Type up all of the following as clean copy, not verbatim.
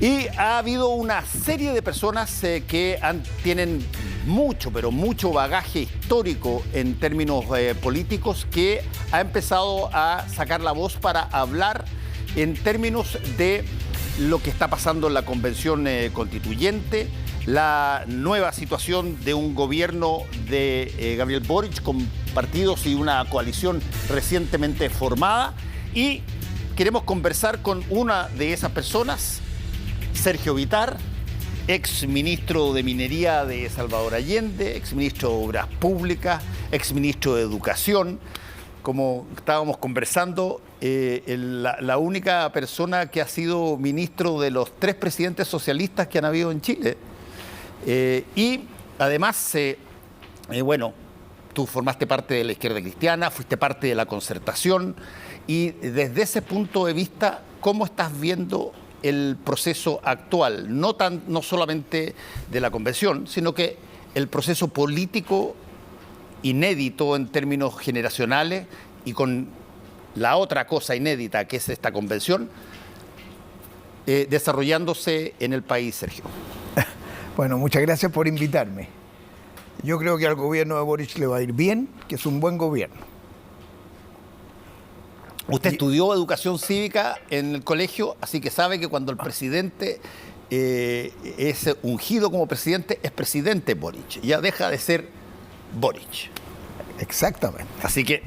Y ha habido una serie de personas que tienen mucho, pero mucho bagaje histórico en términos políticos, que ha empezado a sacar la voz para hablar en términos de lo que está pasando en la Convención Constituyente, la nueva situación de un gobierno de Gabriel Boric con partidos y una coalición recientemente formada. Y queremos conversar con una de esas personas, Sergio Bitar, ex ministro de Minería de Salvador Allende, ex ministro de Obras Públicas, ex ministro de Educación. Como estábamos conversando, la única persona que ha sido ministro de los 3 presidentes socialistas que han habido en Chile. Y además, bueno, tú formaste parte de la izquierda cristiana, fuiste parte de la Concertación, y desde ese punto de vista, ¿cómo estás viendo el proceso actual? No solamente de la convención, sino que el proceso político inédito en términos generacionales, y con la otra cosa inédita que es esta convención desarrollándose en el país, Sergio. Bueno, muchas gracias por invitarme. Yo creo que al gobierno de Boric le va a ir bien, que es un buen gobierno. Usted estudió educación cívica en el colegio, así que sabe que cuando el presidente es ungido como presidente, es presidente Boric. Ya deja de ser Boric. Exactamente. Así que,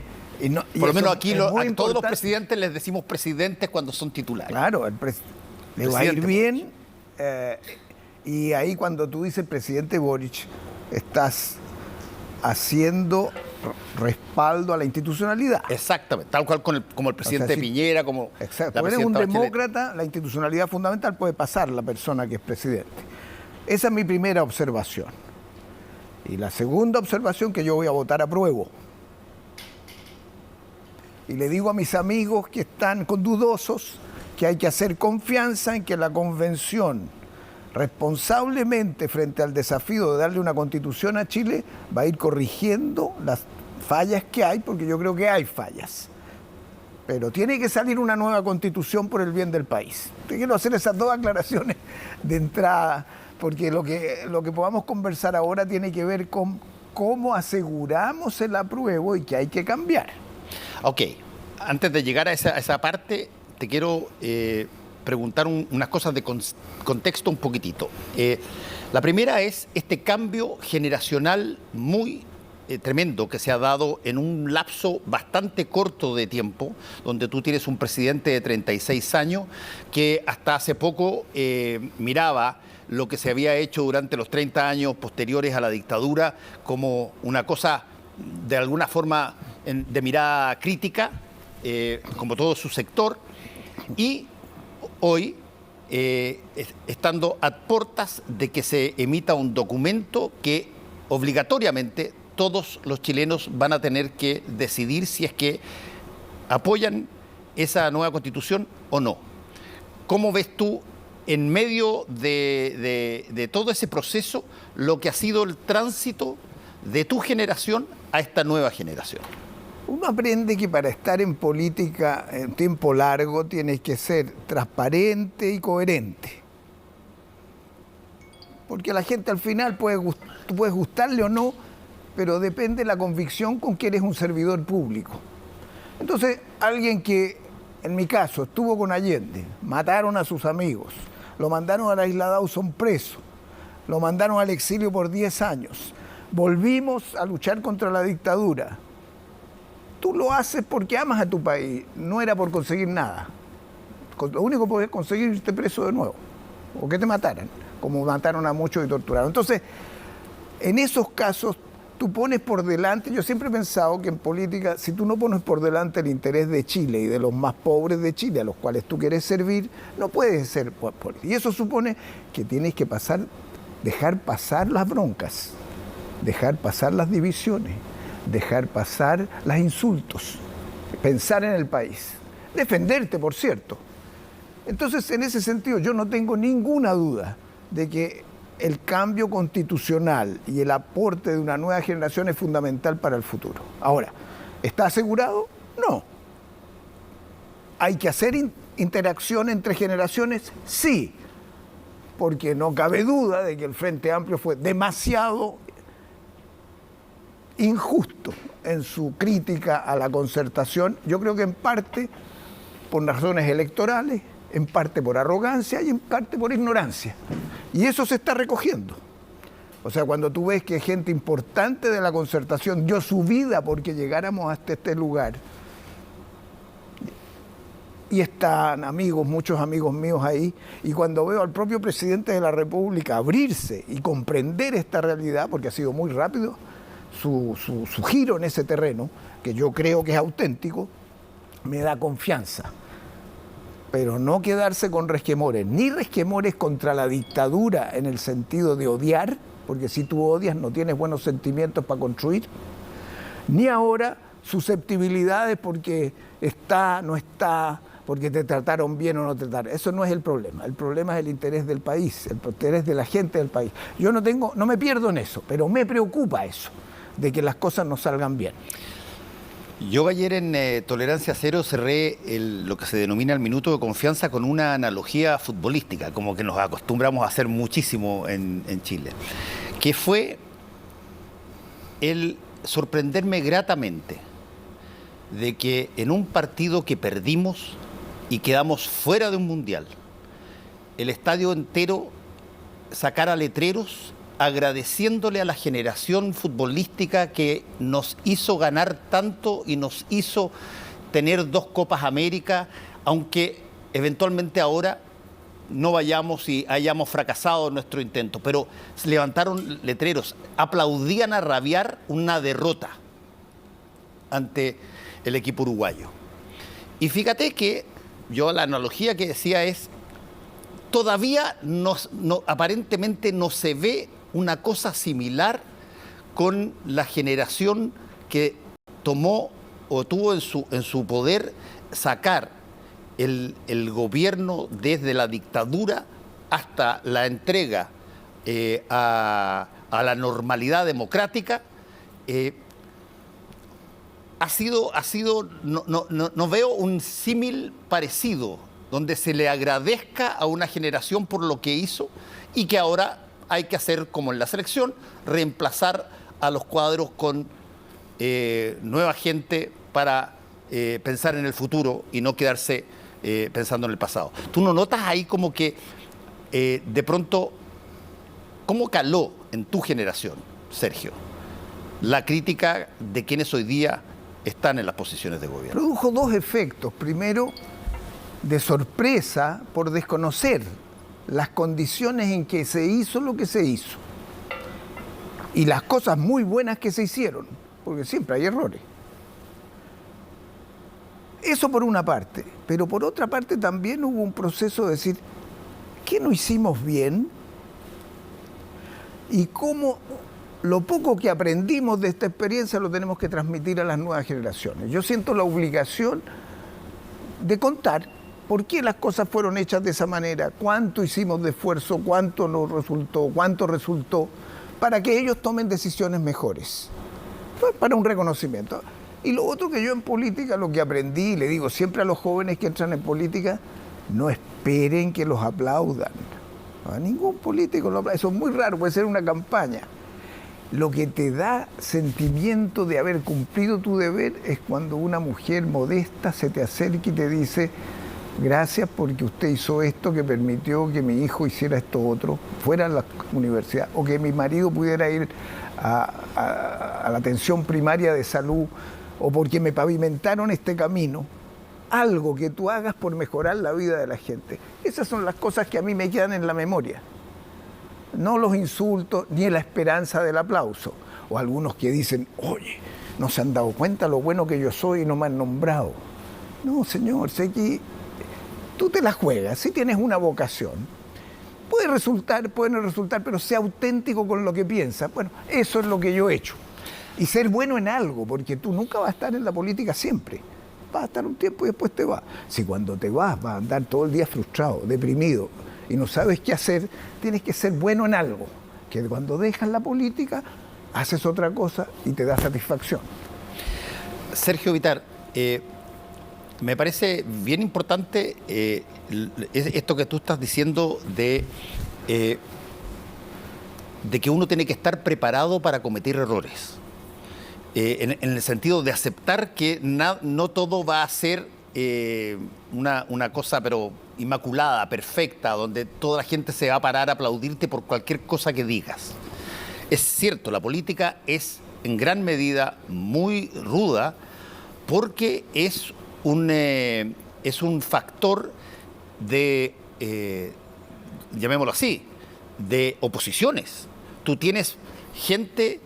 por lo menos aquí, a todos los presidentes les decimos presidentes cuando son titulares. Claro, le va a ir bien. Y ahí cuando tú dices presidente Boric, estás haciendo respaldo a la institucionalidad. Exactamente, tal cual como el presidente Piñera, como exacto. Cuando eres un demócrata, la institucionalidad fundamental puede pasar la persona que es presidente. Esa es mi primera observación. Y la segunda observación, que yo voy a votar apruebo. Y le digo a mis amigos que están con dudosos que hay que hacer confianza en que la convención, responsablemente frente al desafío de darle una constitución a Chile, va a ir corrigiendo las fallas que hay, porque yo creo que hay fallas. Pero tiene que salir una nueva constitución por el bien del país. Te quiero hacer esas 2 aclaraciones de entrada, porque lo que podamos conversar ahora tiene que ver con cómo aseguramos el apruebo y que hay que cambiar. Ok, antes de llegar a esa parte, te quiero preguntar unas cosas de contexto un poquitito. La primera es este cambio generacional muy tremendo que se ha dado en un lapso bastante corto de tiempo, donde tú tienes un presidente de 36 años que hasta hace poco miraba lo que se había hecho durante los 30 años posteriores a la dictadura como una cosa de alguna forma de mirada crítica, como todo su sector, y hoy, estando a puertas de que se emita un documento que obligatoriamente todos los chilenos van a tener que decidir si es que apoyan esa nueva constitución o no. ¿Cómo ves tú, en medio de todo ese proceso, lo que ha sido el tránsito de tu generación a esta nueva generación? Uno aprende que para estar en política en tiempo largo tienes que ser transparente y coherente. Porque a la gente al final tú puedes gustarle o no, pero depende de la convicción con que eres un servidor público. Entonces, alguien que, en mi caso, estuvo con Allende, mataron a sus amigos, lo mandaron a la isla Dawson preso, lo mandaron al exilio por 10 años, volvimos a luchar contra la dictadura. Tú lo haces porque amas a tu país, no era por conseguir nada. Lo único que podías conseguir es irte preso de nuevo, o que te mataran, como mataron a muchos y torturaron. Entonces, en esos casos, tú pones por delante, yo siempre he pensado que en política, si tú no pones por delante el interés de Chile y de los más pobres de Chile, a los cuales tú quieres servir, no puedes ser político. Y eso supone que tienes que dejar pasar las broncas, dejar pasar las divisiones, dejar pasar los insultos, pensar en el país, defenderte, por cierto. Entonces, en ese sentido, yo no tengo ninguna duda de que el cambio constitucional y el aporte de una nueva generación es fundamental para el futuro. Ahora, ¿está asegurado? No. ¿Hay que hacer interacción entre generaciones? Sí. porque no cabe duda de que el Frente Amplio fue demasiado injusto en su crítica a la concertación. Yo creo que en parte por razones electorales, en parte por arrogancia y en parte por ignorancia. Y eso se está recogiendo. O sea, cuando tú ves que gente importante de la concertación dio su vida porque llegáramos hasta este lugar, y están amigos, muchos amigos míos ahí, y cuando veo al propio presidente de la República abrirse y comprender esta realidad, porque ha sido muy rápido su giro en ese terreno, que yo creo que es auténtico, me da confianza. Pero no quedarse con resquemores, ni resquemores contra la dictadura en el sentido de odiar, porque si tú odias no tienes buenos sentimientos para construir, ni ahora susceptibilidades porque está, no está, porque te trataron bien o no te trataron. Eso no es el problema es el interés del país, el interés de la gente del país. Yo no me pierdo en eso, pero me preocupa eso, de que las cosas no salgan bien. Yo ayer en Tolerancia Cero cerré lo que se denomina el minuto de confianza con una analogía futbolística, como que nos acostumbramos a hacer muchísimo en Chile, que fue el sorprenderme gratamente de que en un partido que perdimos y quedamos fuera de un mundial, el estadio entero sacara letreros agradeciéndole a la generación futbolística que nos hizo ganar tanto y nos hizo tener 2 Copas América, aunque eventualmente ahora no vayamos y hayamos fracasado en nuestro intento. Pero se levantaron letreros, aplaudían a rabiar una derrota ante el equipo uruguayo. Y fíjate que yo la analogía que decía es, todavía aparentemente no se ve una cosa similar con la generación que tomó o tuvo en su poder sacar el gobierno desde la dictadura hasta la entrega a la normalidad democrática. No veo un símil parecido donde se le agradezca a una generación por lo que hizo y que ahora hay que hacer como en la selección, reemplazar a los cuadros con nueva gente para pensar en el futuro y no quedarse pensando en el pasado. ¿Tú no notas ahí como que de pronto, cómo caló en tu generación, Sergio, la crítica de quienes hoy día están en las posiciones de gobierno? Produjo 2 efectos. Primero, de sorpresa por desconocer las condiciones en que se hizo lo que se hizo y las cosas muy buenas que se hicieron, porque siempre hay errores. Eso por una parte, pero por otra parte también hubo un proceso de decir, ¿qué no hicimos bien? Y cómo lo poco que aprendimos de esta experiencia lo tenemos que transmitir a las nuevas generaciones. Yo siento la obligación de contar por qué las cosas fueron hechas de esa manera, cuánto hicimos de esfuerzo, cuánto nos resultó, cuánto resultó, para que ellos tomen decisiones mejores, para un reconocimiento. Y lo otro que yo en política, lo que aprendí, y le digo siempre a los jóvenes que entran en política, no esperen que los aplaudan. A ningún político lo aplaude. Eso es muy raro, puede ser una campaña. Lo que te da sentimiento de haber cumplido tu deber es cuando una mujer modesta se te acerca y te dice, gracias porque usted hizo esto que permitió que mi hijo hiciera esto otro, fuera a la universidad, o que mi marido pudiera ir a la atención primaria de salud, o porque me pavimentaron este camino. Algo que tú hagas por mejorar la vida de la gente. Esas son las cosas que a mí me quedan en la memoria. No los insultos ni la esperanza del aplauso. O algunos que dicen, oye, no se han dado cuenta lo bueno que yo soy y no me han nombrado. No, señor, sé que tú te la juegas, si tienes una vocación. Puede no resultar, pero sea auténtico con lo que piensas. Bueno, eso es lo que yo he hecho. Y ser bueno en algo, porque tú nunca vas a estar en la política siempre. Vas a estar un tiempo y después te vas. Si cuando te vas a andar todo el día frustrado, deprimido, y no sabes qué hacer, tienes que ser bueno en algo. Que cuando dejas la política, haces otra cosa y te da satisfacción. Sergio Vitar, me parece bien importante esto que tú estás diciendo de de que uno tiene que estar preparado para cometer errores. En el sentido de aceptar que no todo va a ser una cosa pero inmaculada, perfecta, donde toda la gente se va a parar a aplaudirte por cualquier cosa que digas. Es cierto, la política es en gran medida muy ruda porque es un factor de, llamémoslo así, de oposiciones. Tú tienes gente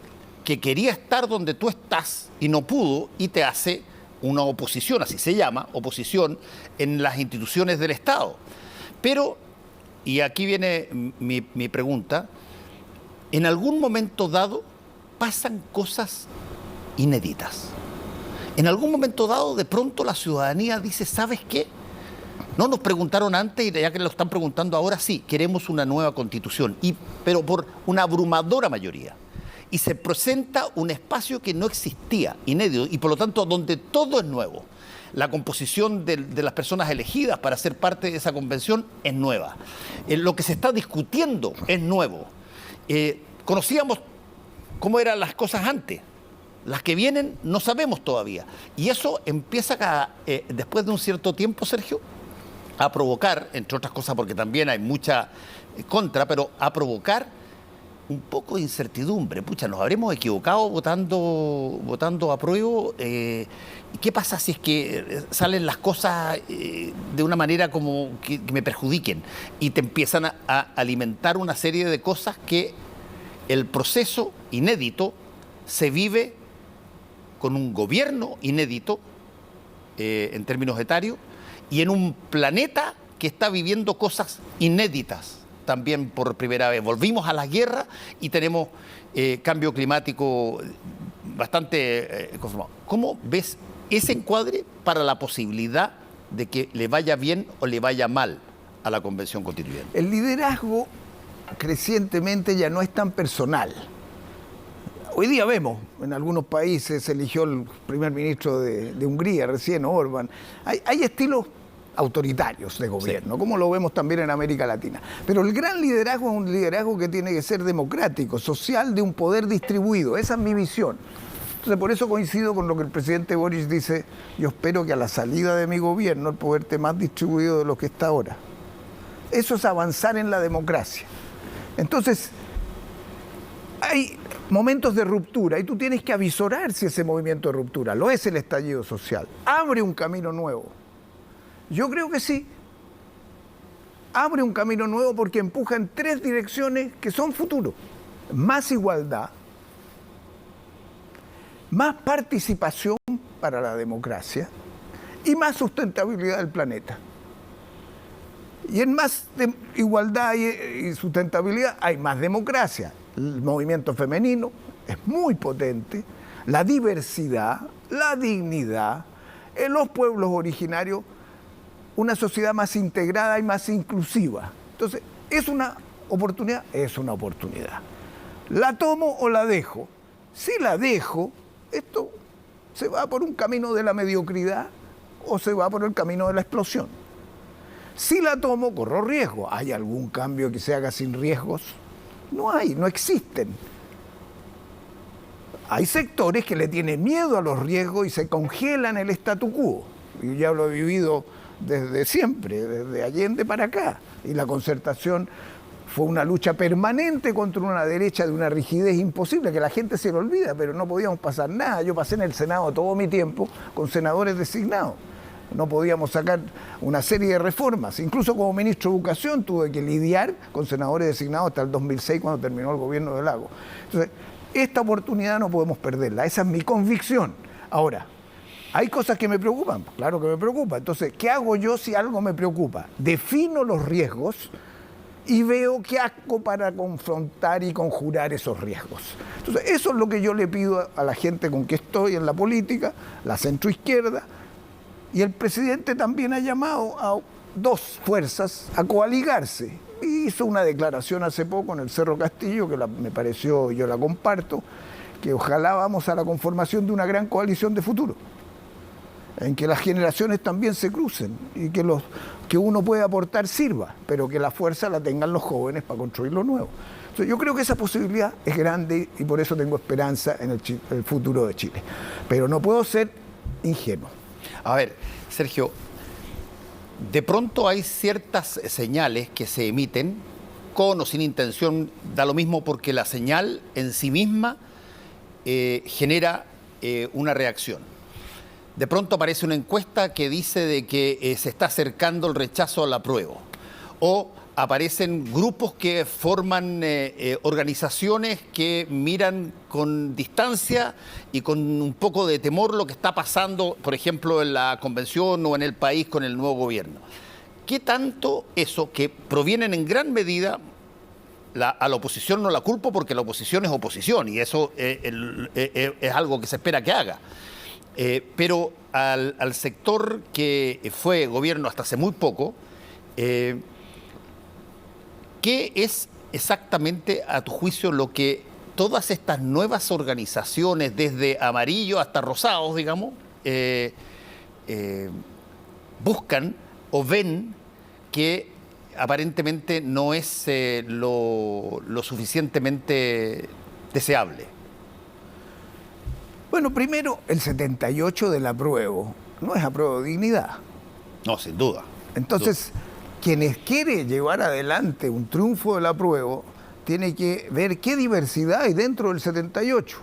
que quería estar donde tú estás y no pudo y te hace una oposición, así se llama, oposición en las instituciones del Estado. Pero, y aquí viene mi pregunta, en algún momento dado pasan cosas inéditas. En algún momento dado, de pronto la ciudadanía dice, ¿sabes qué? No nos preguntaron antes y ya que lo están preguntando ahora, sí, queremos una nueva constitución, pero por una abrumadora mayoría. Y se presenta un espacio que no existía, inédito, y por lo tanto donde todo es nuevo. La composición de las personas elegidas para ser parte de esa convención es nueva. Lo que se está discutiendo es nuevo. Conocíamos cómo eran las cosas antes. Las que vienen no sabemos todavía. Y eso empieza después de un cierto tiempo, Sergio, a provocar, entre otras cosas porque también hay mucha contra, pero a provocar un poco de incertidumbre. Pucha, nos habremos equivocado votando a prueba. ¿Qué pasa si es que salen las cosas de una manera como que me perjudiquen? Y te empiezan a alimentar una serie de cosas que el proceso inédito se vive con un gobierno inédito en términos etarios y en un planeta que está viviendo cosas inéditas también por primera vez. Volvimos a la guerra y tenemos cambio climático bastante conformado. ¿Cómo ves ese encuadre para la posibilidad de que le vaya bien o le vaya mal a la Convención Constituyente? El liderazgo crecientemente ya no es tan personal. Hoy día vemos, en algunos países se eligió el primer ministro de Hungría recién, Orbán. Hay estilos autoritarios de gobierno, sí, como lo vemos también en América Latina. Pero el gran liderazgo es un liderazgo que tiene que ser democrático, social, de un poder distribuido. Esa es mi visión. Entonces, por eso coincido con lo que el presidente Boric dice, yo espero que a la salida de mi gobierno el poder esté más distribuido de lo que está ahora. Eso es avanzar en la democracia. Entonces, hay momentos de ruptura y tú tienes que avisorar si ese movimiento de ruptura lo es el estallido social. Abre un camino nuevo. Yo creo que sí. Abre un camino nuevo porque empuja en tres direcciones que son futuro. Más igualdad, más participación para la democracia y más sustentabilidad del planeta. Y en más igualdad y sustentabilidad hay más democracia. El movimiento femenino es muy potente, la diversidad, la dignidad, en los pueblos originarios, una sociedad más integrada y más inclusiva. Entonces, ¿es una oportunidad? Es una oportunidad. ¿La tomo o la dejo? Si la dejo, esto se va por un camino de la mediocridad o se va por el camino de la explosión. Si la tomo, corro riesgo. ¿Hay algún cambio que se haga sin riesgos? No hay, no existen. Hay sectores que le tienen miedo a los riesgos y se congelan el statu quo. Yo ya lo he vivido desde siempre, desde Allende para acá. Y la Concertación fue una lucha permanente contra una derecha de una rigidez imposible, que la gente se le olvida, pero no podíamos pasar nada. Yo pasé en el Senado todo mi tiempo con senadores designados. No podíamos sacar una serie de reformas. Incluso como ministro de Educación tuve que lidiar con senadores designados hasta el 2006 cuando terminó el gobierno de Lagos. Entonces, esta oportunidad no podemos perderla. Esa es mi convicción. Ahora, ¿hay cosas que me preocupan? Claro que me preocupa. Entonces, ¿qué hago yo si algo me preocupa? Defino los riesgos y veo qué hago para confrontar y conjurar esos riesgos. Entonces, eso es lo que yo le pido a la gente con que estoy en la política, la centroizquierda. Y el presidente también ha llamado a dos fuerzas a coaligarse. Y hizo una declaración hace poco en el Cerro Castillo, que me pareció, yo la comparto, que ojalá vamos a la conformación de una gran coalición de futuro. en que las generaciones también se crucen y que que uno puede aportar sirva, pero que la fuerza la tengan los jóvenes para construir lo nuevo. Entonces, yo creo que esa posibilidad es grande y por eso tengo esperanza en el futuro de Chile. Pero no puedo ser ingenuo. A ver, Sergio, de pronto hay ciertas señales que se emiten con o sin intención, da lo mismo porque la señal en sí misma genera una reacción. De pronto aparece una encuesta que dice de que se está acercando el rechazo al apruebo. O aparecen grupos que forman organizaciones que miran con distancia y con un poco de temor lo que está pasando, por ejemplo, en la convención o en el país con el nuevo gobierno. ¿Qué tanto eso, que provienen en gran medida, a la oposición no la culpo porque la oposición es oposición y eso es algo que se espera que haga? Pero al sector que fue gobierno hasta hace muy poco, ¿qué es exactamente, a tu juicio, lo que todas estas nuevas organizaciones, desde amarillo hasta rosados, digamos, buscan o ven que aparentemente no es lo suficientemente deseable? Bueno, primero, el 78 del apruebo no es apruebo de dignidad. No, sin duda. Entonces, quienes quieren llevar adelante un triunfo del apruebo, tiene que ver qué diversidad hay dentro del 78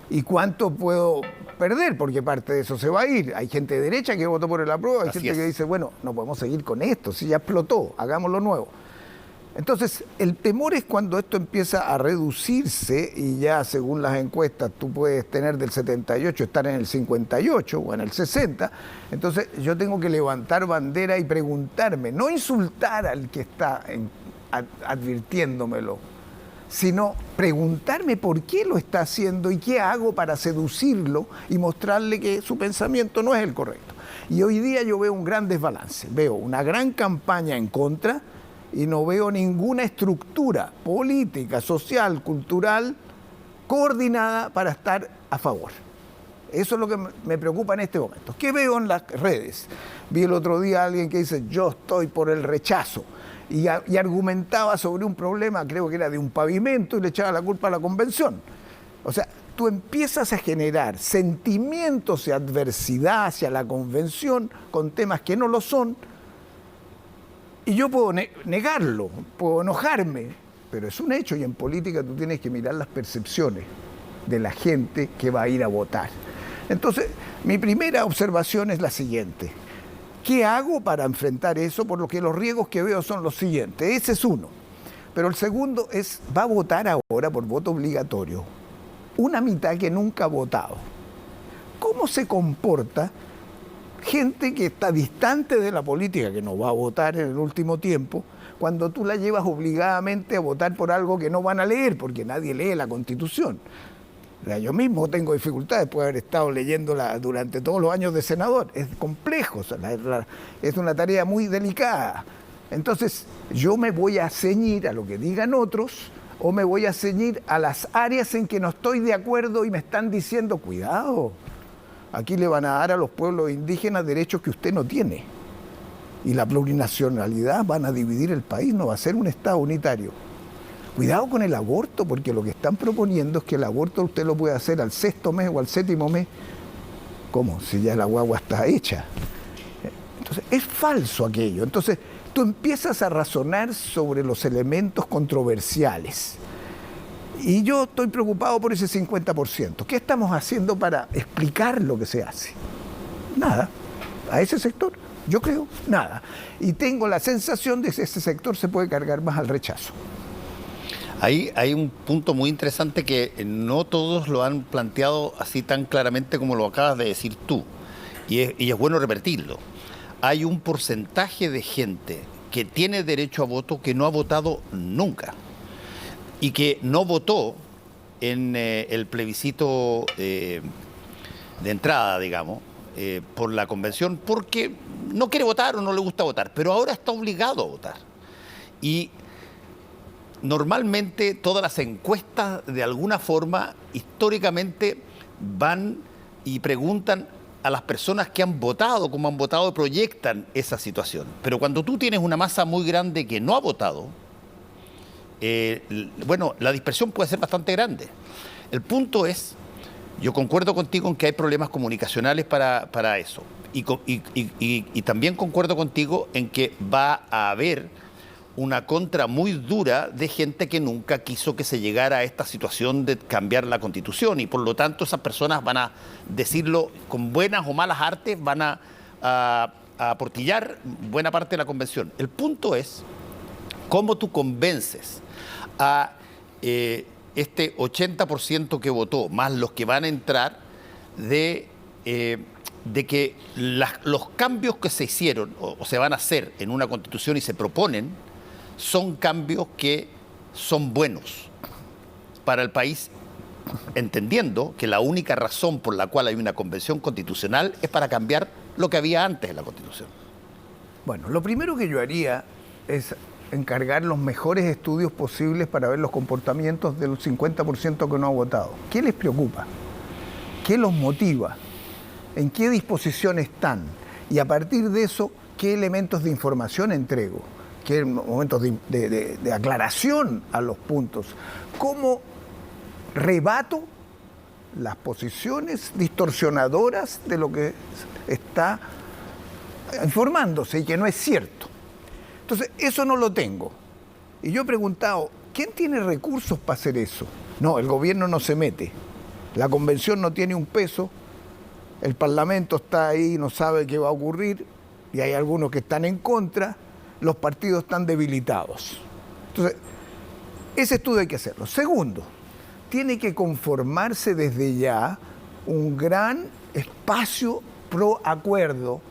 y cuánto puedo perder, porque parte de eso se va a ir. Hay gente de derecha que votó por el apruebo, hay gente que dice, bueno, no podemos seguir con esto, si ya explotó, hagámoslo nuevo. Entonces, el temor es cuando esto empieza a reducirse y ya según las encuestas tú puedes tener del 78, estar en el 58 o en el 60. Entonces, yo tengo que levantar bandera y preguntarme, no insultar al que está advirtiéndomelo, sino preguntarme por qué lo está haciendo y qué hago para seducirlo y mostrarle que su pensamiento no es el correcto. Y hoy día yo veo un gran desbalance, veo una gran campaña en contra y no veo ninguna estructura política, social, cultural, coordinada para estar a favor. Eso es lo que me preocupa en este momento. ¿Qué veo en las redes? Vi el otro día a alguien que dice, yo estoy por el rechazo, y argumentaba sobre un problema, creo que era de un pavimento, y le echaba la culpa a la convención. O sea, tú empiezas a generar sentimientos de adversidad hacia la convención con temas que no lo son, y yo puedo negarlo, puedo enojarme, pero es un hecho y en política tú tienes que mirar las percepciones de la gente que va a ir a votar. Entonces, mi primera observación es la siguiente. ¿Qué hago para enfrentar eso? Por lo que los riesgos que veo son los siguientes. Ese es uno. Pero el segundo es, va a votar ahora por voto obligatorio una mitad que nunca ha votado. ¿Cómo se comporta gente que está distante de la política, que no va a votar en el último tiempo, cuando tú la llevas obligadamente a votar por algo que no van a leer, porque nadie lee la Constitución? Yo mismo tengo dificultades después de haber estado leyéndola durante todos los años de senador. Es complejo, o sea, es una tarea muy delicada. Entonces, yo me voy a ceñir a lo que digan otros o me voy a ceñir a las áreas en que no estoy de acuerdo y me están diciendo, cuidado, aquí le van a dar a los pueblos indígenas derechos que usted no tiene. Y la plurinacionalidad, van a dividir el país, no va a ser un Estado unitario. Cuidado con el aborto, porque lo que están proponiendo es que el aborto usted lo puede hacer al 6º mes o al 7º mes. ¿Cómo? Si ya la guagua está hecha. Entonces, es falso aquello. Entonces, tú empiezas a razonar sobre los elementos controversiales. Y yo estoy preocupado por ese 50%. ¿Qué estamos haciendo para explicar lo que se hace? Nada. A ese sector, yo creo, nada. Y tengo la sensación de que ese sector se puede cargar más al rechazo. Ahí hay un punto muy interesante que no todos lo han planteado así tan claramente como lo acabas de decir tú. Y es bueno repetirlo. Hay un porcentaje de gente que tiene derecho a voto que no ha votado nunca. Y que no votó en el plebiscito de entrada, digamos, por la convención, porque no quiere votar o no le gusta votar, pero ahora está obligado a votar. Y normalmente todas las encuestas, de alguna forma, históricamente van y preguntan a las personas que han votado, como han votado, proyectan esa situación. Pero cuando tú tienes una masa muy grande que no ha votado, bueno, la dispersión puede ser bastante grande. El punto es, yo concuerdo contigo en que hay problemas comunicacionales para eso. Y también concuerdo contigo en que va a haber una contra muy dura de gente que nunca quiso que se llegara a esta situación de cambiar la Constitución, y por lo tanto esas personas van a decirlo con buenas o malas artes, van a aportillar buena parte de la convención. El punto es cómo tú convences a este 80% que votó, más los que van a entrar, de que los cambios que se hicieron o se van a hacer en una Constitución y se proponen son cambios que son buenos para el país, entendiendo que la única razón por la cual hay una convención constitucional es para cambiar lo que había antes en la Constitución. Bueno, lo primero que yo haría es encargar los mejores estudios posibles para ver los comportamientos del 50% que no ha votado. ¿Qué les preocupa? ¿Qué los motiva? ¿En qué disposición están? Y a partir de eso, ¿qué elementos de información entrego? ¿Qué momentos de aclaración a los puntos? ¿Cómo rebato las posiciones distorsionadoras de lo que está informándose y que no es cierto? Entonces, eso no lo tengo. Y yo he preguntado, ¿quién tiene recursos para hacer eso? No, el gobierno no se mete. La convención no tiene un peso. El Parlamento está ahí, no sabe qué va a ocurrir. Y hay algunos que están en contra. Los partidos están debilitados. Entonces, ese estudio hay que hacerlo. Segundo, tiene que conformarse desde ya un gran espacio pro acuerdo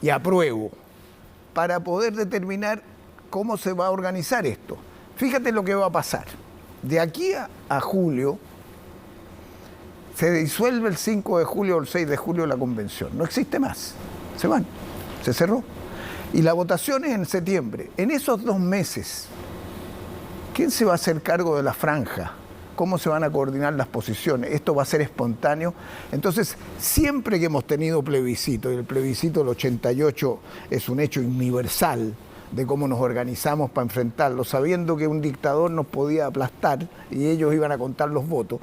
y apruebo para poder determinar cómo se va a organizar esto. Fíjate lo que va a pasar. De aquí a julio, se disuelve el 5 de julio o el 6 de julio la convención. No existe más. Se van. Se cerró. Y la votación es en septiembre. En esos 2 meses, ¿quién se va a hacer cargo de la franja? ¿Cómo se van a coordinar las posiciones? ¿Esto va a ser espontáneo? Entonces, siempre que hemos tenido plebiscito, y el plebiscito del 88 es un hecho universal de cómo nos organizamos para enfrentarlo, sabiendo que un dictador nos podía aplastar y ellos iban a contar los votos,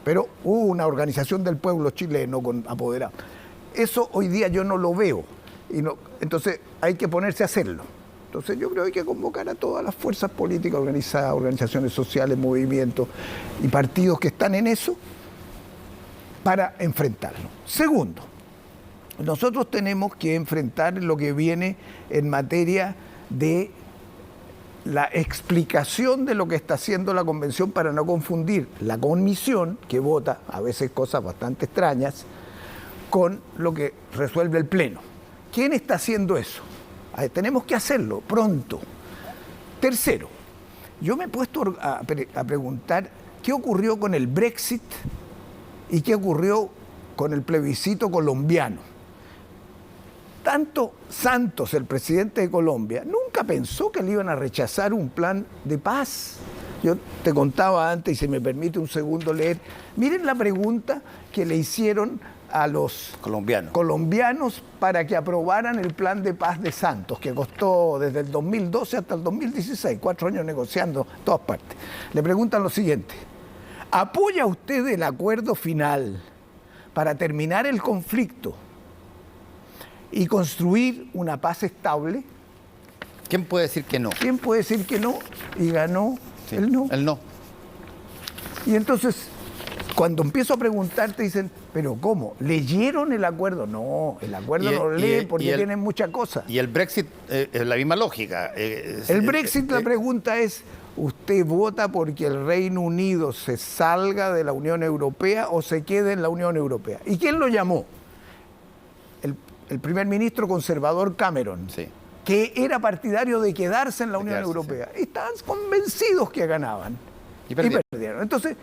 pero hubo una organización del pueblo chileno con apoderados. Eso hoy día yo no lo veo. Entonces hay que ponerse a hacerlo. Entonces yo creo que hay que convocar a todas las fuerzas políticas organizadas, organizaciones sociales, movimientos y partidos que están en eso para enfrentarlo. Segundo, nosotros tenemos que enfrentar lo que viene en materia de la explicación de lo que está haciendo la convención para no confundir la comisión, que vota a veces cosas bastante extrañas, con lo que resuelve el pleno. ¿Quién está haciendo eso? Tenemos que hacerlo pronto. Tercero, yo me he puesto a preguntar qué ocurrió con el Brexit y qué ocurrió con el plebiscito colombiano. Tanto Santos, el presidente de Colombia, nunca pensó que le iban a rechazar un plan de paz. Yo te contaba antes, y si me permite un segundo leer, miren la pregunta que le hicieron a los colombianos para que aprobaran el plan de paz de Santos, que costó desde el 2012 hasta el 2016, 4 años negociando en todas partes. Le preguntan lo siguiente: ¿apoya usted el acuerdo final para terminar el conflicto y construir una paz estable? ¿Quién puede decir que no? ¿Quién puede decir que no? Y ganó el no. El no. Y entonces, cuando empiezo a preguntar, te dicen, ¿pero cómo? ¿Leyeron el acuerdo? No, el acuerdo no lo leen porque tienen muchas cosas. Y el Brexit es la misma lógica. El Brexit, la pregunta es, ¿usted vota porque el Reino Unido se salga de la Unión Europea o se quede en la Unión Europea? ¿Y quién lo llamó? El primer ministro conservador Cameron, sí, que era partidario de quedarse en la Unión Europea. Sí. Estaban convencidos que ganaban. Y perdieron. Entonces,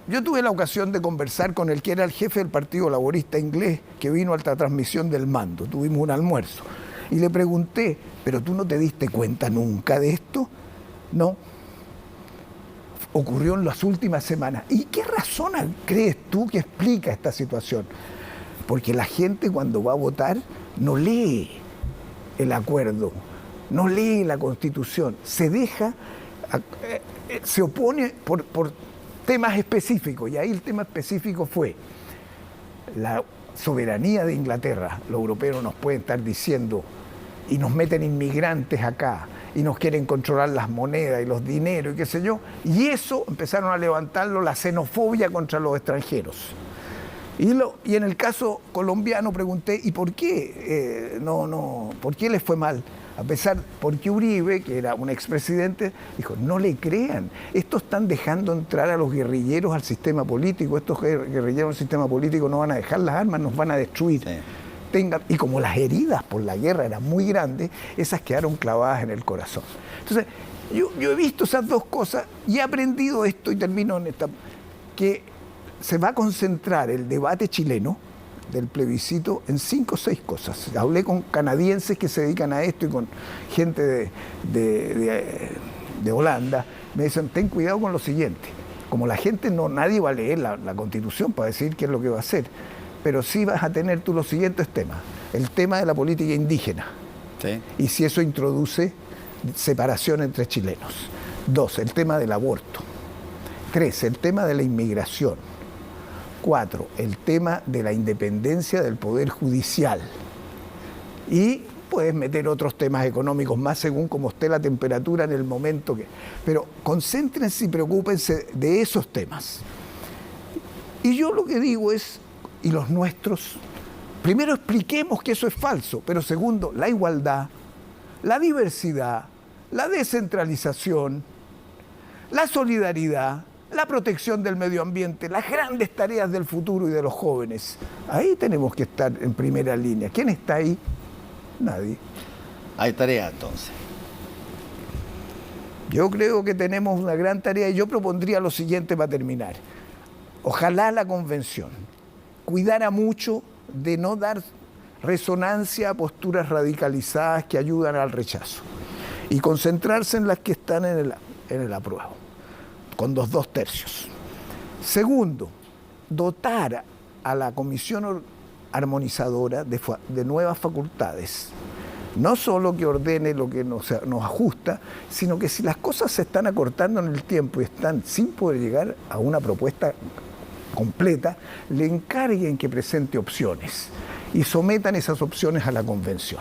yo tuve la ocasión de conversar con el que era el jefe del Partido Laborista inglés, que vino a la transmisión del mando. Tuvimos un almuerzo. Y le pregunté, ¿pero tú no te diste cuenta nunca de esto? No. Ocurrió en las últimas semanas. ¿Y qué razón crees tú que explica esta situación? Porque la gente cuando va a votar no lee el acuerdo, no lee la Constitución, se opone por temas específicos. Y ahí el tema específico fue la soberanía de Inglaterra. Los europeos nos pueden estar diciendo, y nos meten inmigrantes acá, y nos quieren controlar las monedas y los dineros y qué sé yo, y eso empezaron a levantarlo, la xenofobia contra los extranjeros. Y en el caso colombiano pregunté, ¿y por qué? ¿Por qué les fue mal? Porque Uribe, que era un expresidente, dijo, no le crean, estos están dejando entrar a los guerrilleros al sistema político, estos guerrilleros al sistema político no van a dejar las armas, nos van a destruir. Sí. Y como las heridas por la guerra eran muy grandes, esas quedaron clavadas en el corazón. Entonces, yo he visto esas dos cosas y he aprendido esto, y termino en esta, que se va a concentrar el debate chileno del plebiscito en 5 o 6 cosas. Hablé con canadienses que se dedican a esto y con gente de Holanda. Me dicen, ten cuidado con lo siguiente. Como la gente nadie va a leer la Constitución para decir qué es lo que va a hacer, pero sí vas a tener tú los siguientes temas. El tema de la política indígena. Sí. Y si eso introduce separación entre chilenos. 2, el tema del aborto. 3, el tema de la inmigración. 4, el tema de la independencia del Poder Judicial. Y puedes meter otros temas económicos más según como esté la temperatura en el momento que... Pero concéntrense y preocúpense de esos temas. Y yo lo que digo es, y los nuestros, primero expliquemos que eso es falso, pero segundo, la igualdad, la diversidad, la descentralización, la solidaridad, la protección del medio ambiente, las grandes tareas del futuro y de los jóvenes. Ahí tenemos que estar en primera línea. ¿Quién está ahí? Nadie. Hay tarea entonces. Yo creo que tenemos una gran tarea y yo propondría lo siguiente para terminar. Ojalá la convención cuidara mucho de no dar resonancia a posturas radicalizadas que ayudan al rechazo y concentrarse en las que están en el apruebo, con los 2/3. Segundo, dotar a la comisión armonizadora de nuevas facultades. No solo que ordene lo que nos ajusta, sino que si las cosas se están acortando en el tiempo y están sin poder llegar a una propuesta completa, le encarguen que presente opciones y sometan esas opciones a la convención.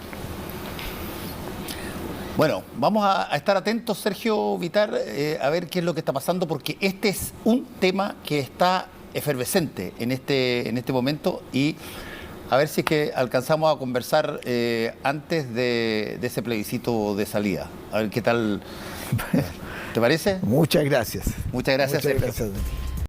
Bueno, vamos a estar atentos, Sergio Vitar, a ver qué es lo que está pasando, porque este es un tema que está efervescente en este momento, y a ver si es que alcanzamos a conversar antes de ese plebiscito de salida. A ver qué tal. ¿Te parece? Muchas gracias. Muchas gracias, Sergio. Gracias a ti.